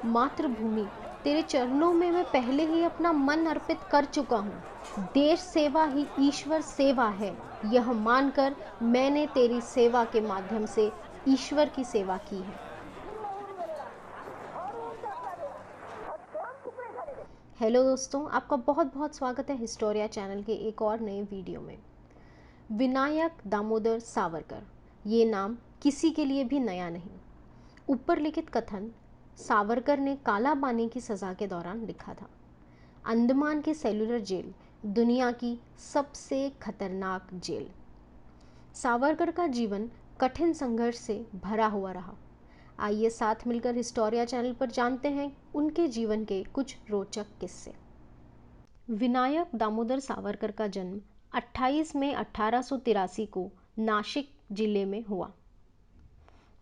मातृभूमि, तेरे चरणों में मैं पहले ही अपना मन अर्पित कर चुका हूँ। देश सेवा ही ईश्वर सेवा है, यह मानकर मैंने तेरी सेवा के माध्यम से ईश्वर की सेवा की है। हेलो दोस्तों, आपका बहुत बहुत स्वागत है हिस्टोरिया चैनल के एक और नए वीडियो में। विनायक दामोदर सावरकर, ये नाम किसी के लिए भी नया नहीं। ऊपर लिखित कथन सावरकर ने काला पानी की सज़ा के दौरान लिखा था। अंडमान की सेलुलर जेल दुनिया की सबसे खतरनाक जेल। सावरकर का जीवन कठिन संघर्ष से भरा हुआ रहा। आइए साथ मिलकर हिस्टोरिया चैनल पर जानते हैं उनके जीवन के कुछ रोचक किस्से। विनायक दामोदर सावरकर का जन्म 28 मई 1883 को नासिक जिले में हुआ।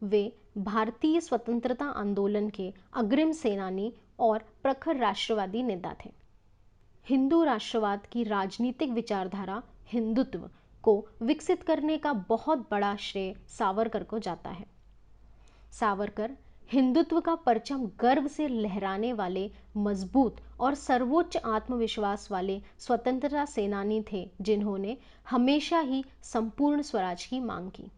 वे भारतीय स्वतंत्रता आंदोलन के अग्रिम सेनानी और प्रखर राष्ट्रवादी नेता थे। हिंदू राष्ट्रवाद की राजनीतिक विचारधारा हिंदुत्व को विकसित करने का बहुत बड़ा श्रेय सावरकर को जाता है। सावरकर हिंदुत्व का परचम गर्व से लहराने वाले मजबूत और सर्वोच्च आत्मविश्वास वाले स्वतंत्रता सेनानी थे, जिन्होंने हमेशा ही संपूर्ण स्वराज की मांग की।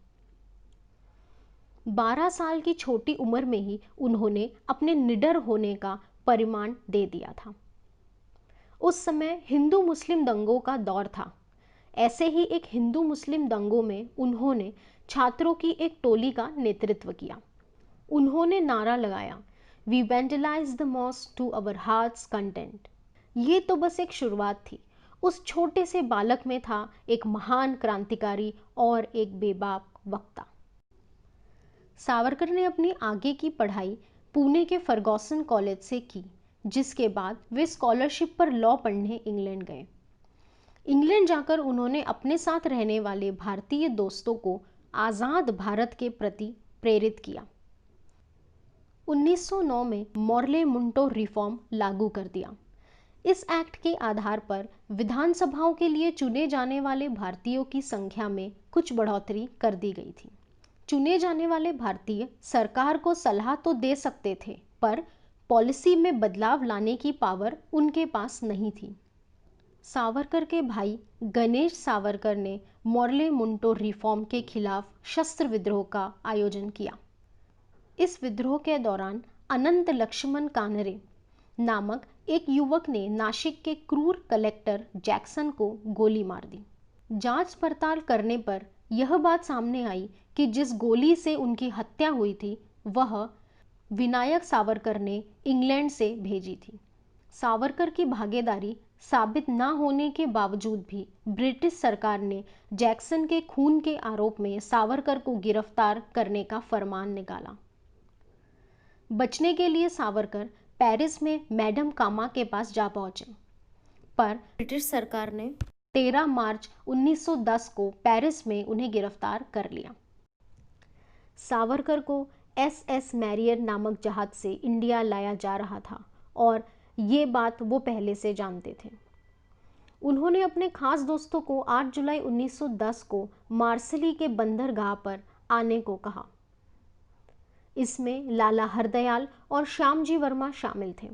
12 साल की छोटी उम्र में ही उन्होंने अपने निडर होने का परिमाण दे दिया था। उस समय हिंदू मुस्लिम दंगों का दौर था। ऐसे ही एक हिंदू मुस्लिम दंगों में उन्होंने छात्रों की एक टोली का नेतृत्व किया। उन्होंने नारा लगाया, we vandalise the mosque to our hearts content. ये तो बस एक शुरुआत थी। उस छोटे से बालक में था एक महान क्रांतिकारी और एक बेबाक वक्ता। सावरकर ने अपनी आगे की पढ़ाई पुणे के फर्गॉसन कॉलेज से की, जिसके बाद वे स्कॉलरशिप पर लॉ पढ़ने इंग्लैंड गए। इंग्लैंड जाकर उन्होंने अपने साथ रहने वाले भारतीय दोस्तों को आज़ाद भारत के प्रति प्रेरित किया। 1909 में मॉर्ले मुंटो रिफॉर्म लागू कर दिया। इस एक्ट के आधार पर विधानसभाओं के लिए चुने जाने वाले भारतीयों की संख्या में कुछ बढ़ोतरी कर दी गई थी। चुने जाने वाले भारतीय सरकार को सलाह तो दे सकते थे, पर पॉलिसी में बदलाव लाने की पावर उनके पास नहीं थी। सावरकर के भाई गणेश सावरकर ने मॉर्ले मुंटो रिफॉर्म के खिलाफ शस्त्र विद्रोह का आयोजन किया। इस विद्रोह के दौरान अनंत लक्ष्मण कानरे नामक एक युवक ने नासिक के क्रूर कलेक्टर जैक्सन को गोली मार दी। जांच पड़ताल करने पर यह बात सामने आई कि जिस गोली से उनकी हत्या हुई थी वह विनायक सावरकर ने इंग्लैंड से भेजी थी। सावरकर की भागीदारी साबित न होने के बावजूद भी ब्रिटिश सरकार ने जैक्सन के खून के आरोप में सावरकर को गिरफ्तार करने का फरमान निकाला। बचने के लिए सावरकर पेरिस में मैडम कामा के पास जा पहुंचे, पर ब्रिटिश सरकार ने 13 मार्च 1910 को पेरिस में उन्हें गिरफ्तार कर लिया। सावरकर को SS मैरियर नामक जहाज से इंडिया लाया जा रहा था और ये बात वो पहले से जानते थे। उन्होंने अपने खास दोस्तों को 8 जुलाई 1910 को मार्सिली के बंदरगाह पर आने को कहा। इसमें लाला हरदयाल और श्यामजी वर्मा शामिल थे।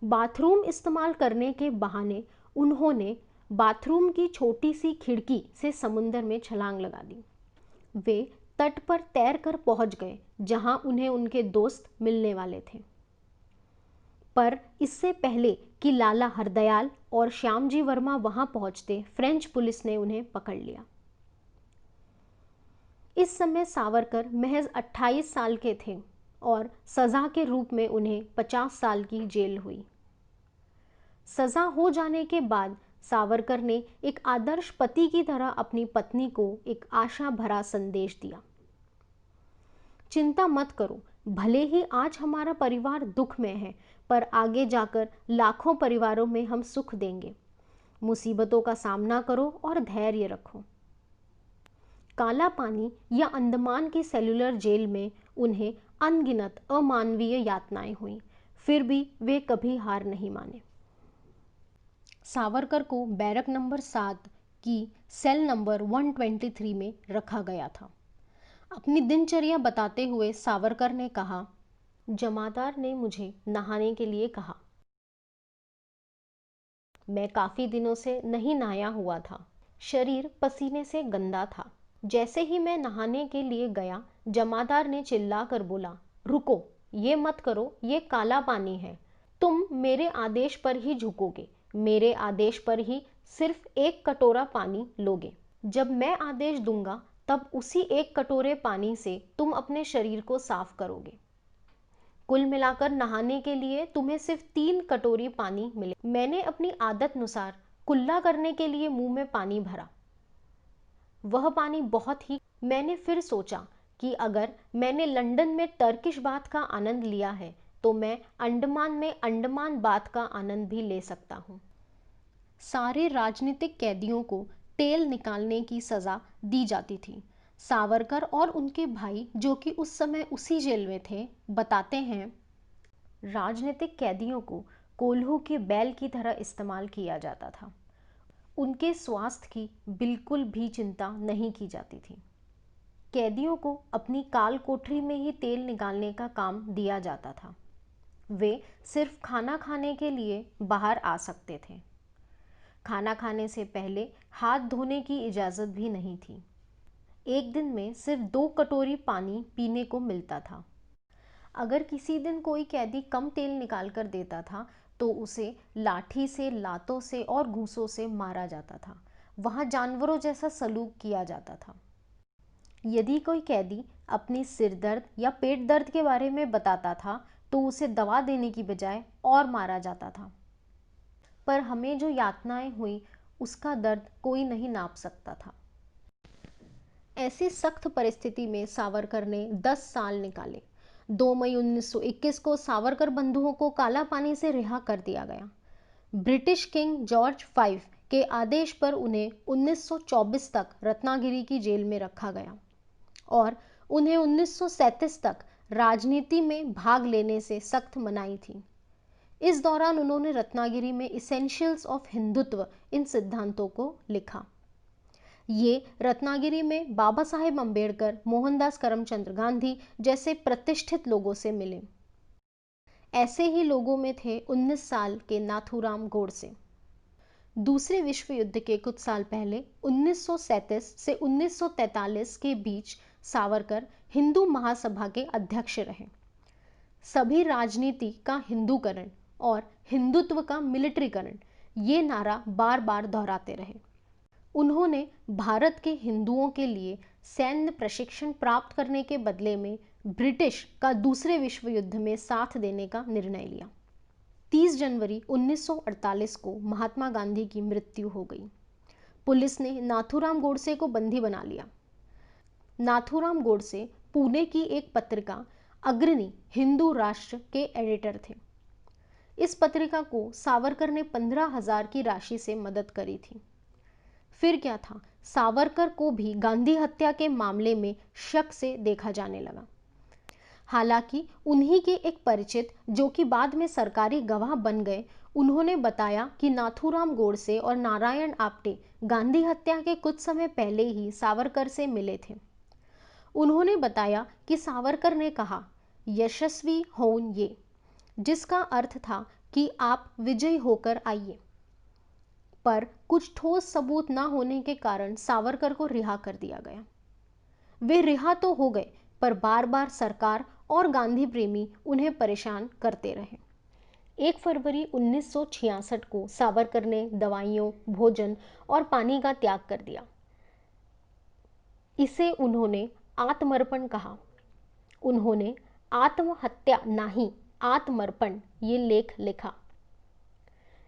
बाथरूम इस्तेमाल करने के बहाने उन्होंने बाथरूम की छोटी सी खिड़की से समुद्र में छलांग लगा दी। वे तट पर तैरकर पहुंच गए, जहां उन्हें उनके दोस्त मिलने वाले थे। पर इससे पहले कि लाला हरदयाल और श्यामजी वर्मा वहां पहुंचते, फ्रेंच पुलिस ने उन्हें पकड़ लिया। इस समय सावरकर महज 28 साल के थे और सजा के रूप में उन्हें 50 साल की जेल हुई। सजा हो जाने के बाद सावरकर ने एक आदर्श पति की तरह अपनी पत्नी को एक आशा भरा संदेश दिया। चिंता मत करो, भले ही आज हमारा परिवार दुख में है, पर आगे जाकर लाखों परिवारों में हम सुख देंगे। मुसीबतों का सामना करो और धैर्य रखो। काला पानी या अंडमान की सेलुलर जेल में उन्हें अनगिनत अमानवीय यातनाएं हुईं, फिर भी वे कभी हार नहीं माने। सावरकर को बैरक नंबर 7 की सेल नंबर 123 में रखा गया था। अपनी दिनचर्या बताते हुए सावरकर ने कहा, जमादार ने मुझे नहाने के लिए कहा। मैं काफी दिनों से नहीं नहाया हुआ था। शरीर पसीने से गंदा था। जैसे ही मैं नहाने के लिए गया, जमादार ने चिल्लाकर बोला, रुको, ये मत करो, ये काला पानी है। तुम मेरे आदेश पर ही झुकोगे, मेरे आदेश पर ही सिर्फ एक कटोरा पानी लोगे। जब मैं आदेश दूंगा तब उसी एक कटोरे पानी से तुम अपने शरीर को साफ करोगे। कुल मिलाकर नहाने के लिए तुम्हें सिर्फ 3 कटोरी पानी मिले। मैंने अपनी आदत अनुसार कुल्ला करने के लिए मुंह में पानी भरा। वह पानी बहुत ही। मैंने फिर सोचा कि अगर मैंने लंदन में टर्किश बाथ का आनंद लिया है तो मैं अंडमान में अंडमान बाथ का आनंद भी ले सकता हूँ। सारे राजनीतिक कैदियों को तेल निकालने की सजा दी जाती थी। सावरकर और उनके भाई, जो कि उस समय उसी जेल में थे, बताते हैं, राजनीतिक कैदियों को कोल्हू के बैल की तरह इस्तेमाल किया जाता था। उनके स्वास्थ्य की बिल्कुल भी चिंता नहीं की जाती थी। कैदियों को अपनी काल कोठरी में ही तेल निकालने का काम दिया जाता था। वे सिर्फ खाना खाने के लिए बाहर आ सकते थे। खाना खाने से पहले हाथ धोने की इजाज़त भी नहीं थी। एक दिन में सिर्फ 2 कटोरी पानी पीने को मिलता था। अगर किसी दिन कोई कैदी कम तेल निकाल कर देता था तो उसे लाठी से, लातों से और घूंसों से मारा जाता था। वहाँ जानवरों जैसा सलूक किया जाता था। यदि कोई कैदी अपनी सिर दर्द या पेट दर्द के बारे में बताता था तो उसे दवा देने की बजाय और मारा जाता था। पर हमें जो यातनाएं हुई उसका दर्द कोई नहीं नाप सकता था। ऐसी सख्त परिस्थिति में सावरकर ने 10 साल निकाले। 2 मई 1921 को सावरकर बंधुओं को काला पानी से रिहा कर दिया गया। ब्रिटिश किंग जॉर्ज V के आदेश पर उन्हें 1924 तक रत्नागिरी की जेल में रखा गया और उन्हें 1937 तक राजनीति में भाग लेने से सख्त मनाही थी। इस दौरान उन्होंने रत्नागिरी में इसेंशियल्स ऑफ हिंदुत्व इन सिद्धांतों को लिखा। ये रत्नागिरी में बाबा साहेब अम्बेडकर, मोहनदास करमचंद गांधी जैसे प्रतिष्ठित लोगों से मिले। ऐसे ही लोगों में थे 19 साल के नाथूराम गोडसे। दूसरे विश्व युद्ध के कुछ साल पहले 1937 से 1943 के बीच सावरकर हिंदू महासभा के अध्यक्ष रहे। सभी राजनीति का हिंदूकरण और हिंदुत्व का मिलिट्रीकरण, ये नारा बार बार दोहराते रहे। उन्होंने भारत के हिंदुओं के लिए सैन्य प्रशिक्षण प्राप्त करने के बदले में ब्रिटिश का दूसरे विश्व युद्ध में साथ देने का निर्णय लिया। 30 जनवरी 1948 को महात्मा गांधी की मृत्यु हो गई। पुलिस ने नाथूराम गोडसे को बंदी बना लिया। नाथूराम गोडसे पुणे की एक पत्रिका अग्रणी हिंदू राष्ट्र के एडिटर थे। इस पत्रिका को सावरकर ने 15,000 की राशि से मदद करी थी। फिर क्या था, सावरकर को भी गांधी हत्या के मामले में शक से देखा जाने लगा। हालांकि उन्हीं के एक परिचित, जो कि बाद में सरकारी गवाह बन गए, उन्होंने बताया कि नाथूराम गोडसे और नारायण आप्टे गांधी हत्या के कुछ समय पहले ही सावरकर से मिले थे। उन्होंने बताया कि सावरकर ने कहा, यशस्वी होन ये, जिसका अर्थ था कि आप विजयी होकर आइए। पर कुछ ठोस सबूत न होने के कारण सावरकर को रिहा कर दिया गया। वे रिहा तो हो गए, पर बार बार सरकार और गांधी प्रेमी उन्हें परेशान करते रहे। 1 फरवरी 1966 को सावरकर ने दवाइयों, भोजन और पानी का त्याग कर दिया। इसे उन्होंने आत्मर्पण कहा। उन्होंने आत्महत्या नहीं, आत्मर्पण ये लेख लिखा।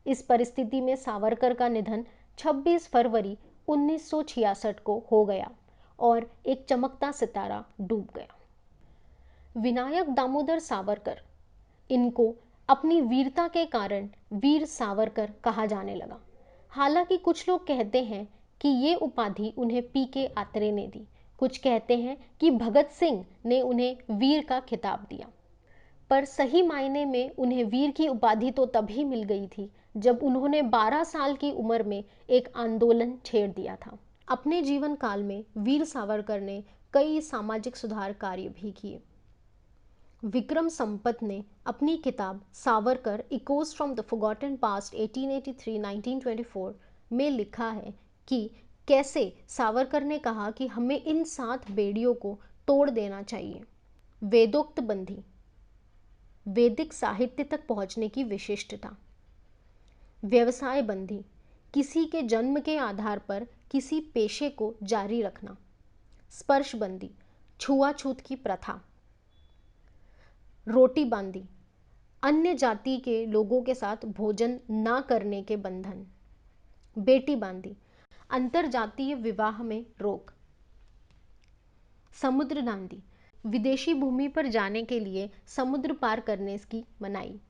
इस परिस्थिति में सावरकर का निधन 26 फरवरी 1966 को हो गया और एक चमकता सितारा डूब गया। विनायक दामोदर सावरकर, इनको अपनी वीरता के कारण वीर सावरकर कहा जाने लगा। हालांकि कुछ लोग कहते हैं कि ये उपाधि उन्हें पीके आत्रे ने दी। कुछ कहते हैं कि भगत सिंह ने उन्हें वीर का खिताब दिया। पर सही मायने में उन्हें वीर की उपाधि तो तभी मिल गई थी जब उन्होंने 12 साल की उम्र में एक आंदोलन छेड़ दिया था। अपने जीवन काल में वीर सावरकर ने कई सामाजिक सुधार कार्य भी किए। विक्रम संपत ने अपनी किताब Savarkar echoes from the forgotten past 1883-1924 में लिखा है कि कैसे सावरकर ने कहा कि हमें इन 7 बेड़ियों को तोड़ देना चाहिए। वेदोक्त बंदी, वैदिक साहित्य तक पहुंचने की विशिष्टता। व्यवसाय बंदी, किसी के जन्म के आधार पर किसी पेशे को जारी रखना। स्पर्श बंदी, छुआछूत की प्रथा। रोटी बांदी, अन्य जाति के लोगों के साथ भोजन ना करने के बंधन। बेटी बांदी, अंतरजातीय विवाह में रोक। समुद्र दांडी, विदेशी भूमि पर जाने के लिए समुद्र पार करने की मनाही।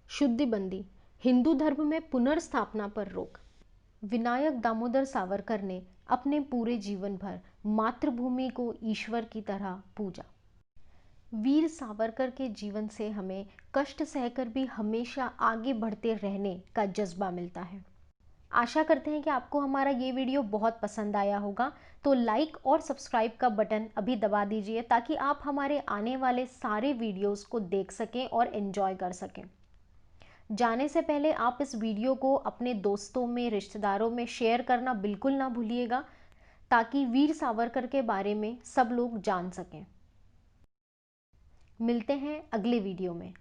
शुद्धि बंदी, हिंदू धर्म में पुनर्स्थापना पर रोक। विनायक दामोदर सावरकर ने अपने पूरे जीवन भर मातृभूमि को ईश्वर की तरह पूजा। वीर सावरकर के जीवन से हमें कष्ट सहकर भी हमेशा आगे बढ़ते रहने का जज्बा मिलता है। आशा करते हैं कि आपको हमारा ये वीडियो बहुत पसंद आया होगा, तो लाइक और सब्सक्राइब का बटन अभी दबा दीजिए ताकि आप हमारे आने वाले सारे वीडियोस को देख सकें और एंजॉय कर सकें। जाने से पहले आप इस वीडियो को अपने दोस्तों में, रिश्तेदारों में शेयर करना बिल्कुल ना भूलिएगा ताकि वीर सावरकर के बारे में सब लोग जान सकें। मिलते हैं अगले वीडियो में।